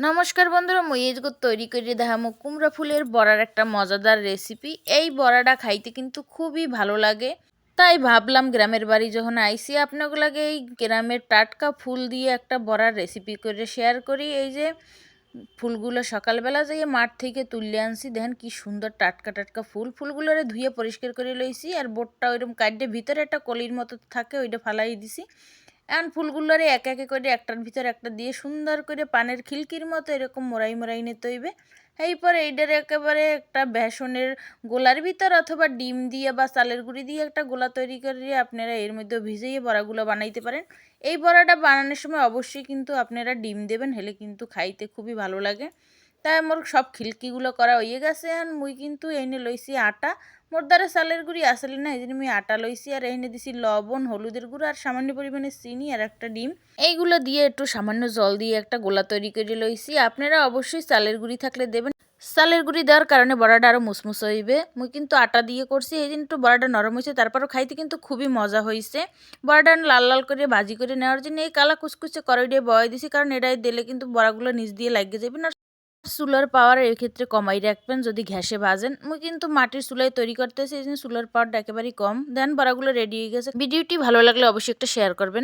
নমস্কার বন্ধুরা, মুই আজকে তৈরি করে দেখামো কুমড়া ফুলের বড়ার একটা মজাদার রেসিপি। এই বড়াটা খাইতে কিন্তু খুবই ভালো লাগে, তাই ভাবলাম গ্রামের বাড়ি যখন আইসি আপনাগুলাকে এই গ্রামের টাটকা ফুল দিয়ে একটা বড়ার রেসিপি করে শেয়ার করি। এই যে ফুলগুলো সকালবেলা যাইয়ে মাঠ থেকে তুলে আনছি, দেখেন কি সুন্দর টাটকা টাটকা ফুলগুলোরে ধুয়ে পরিষ্কার করে লইছি। আর বোটটা ওইরকম কাটে ভিতরে একটা কলির মতো থাকে, ওইটা ফালাই দিছি। এখন ফুলগুলোরে এক একে করে একটার ভিতর একটা দিয়ে সুন্দর করে পানের খিলকির মতো এরকম মোড়াই মোড়াই নিতে হইবে। এরপর এইটার একেবারে একটা বেসনের গোলার ভিতর অথবা ডিম দিয়ে বা চালের গুঁড়ি দিয়ে একটা গোলা তৈরি করে আপনারা এর মধ্যে ভিজিয়ে বড়াগুলো বানাইতে পারেন। এই বড়াটা বানানোর সময় অবশ্যই কিন্তু আপনারা ডিম দেবেন, হেলে কিন্তু খাইতে খুবই ভালো লাগে। তাই মোর সব খিলকিগুলো করা হয়ে গেছে। এখন মুই কিন্তু এনে লইছি আটা। মোর দ্বারা চালের গুঁড়ি আসলে না, এই জন্য আমি আটা লইছি। আর এনে দিছি লবণ, হলুদের গুঁড়ো আর সামান্য পরিমাণে চিনি আর একটা ডিম। এইগুলো দিয়ে একটু সামান্য জল দিয়ে একটা গোলা তৈরি করে লইছি। আপনারা অবশ্যই চালের গুঁড়ি থাকলে দেবেন। চালের গুঁড়ি দেওয়ার কারণে বড়াটা আরও মুসমুস হইবে। মুই কিন্তু আটা দিয়ে করছি, এই জন্য একটু বড়াটা নরম হয়েছে। তারপরও খাইতে কিন্তু খুবই মজা হয়েছে। বড়াটা লাল লাল করে ভাজি করে নেওয়ার জন্য এই কালা কুচকুচে কড়াই দিয়ে বয় দিছি, কারণ এটাই দিলে কিন্তু বড়াগুলো নিচ দিয়ে লাগিয়ে যাবে না। চুলার পাওয়ার এর ক্ষেত্রে কমাই রাখবেন যদি ঘ্যাসে ভাজেন। মুই কিন্তু মাটির চুলায় তৈরি করতেছি, এই জন্য চুলার পাওয়ারটা একেবারেই কম। দেন বড়াগুলো রেডি হয়ে গেছে। ভিডিওটি ভালো লাগলে অবশ্যই একটা শেয়ার করবেন।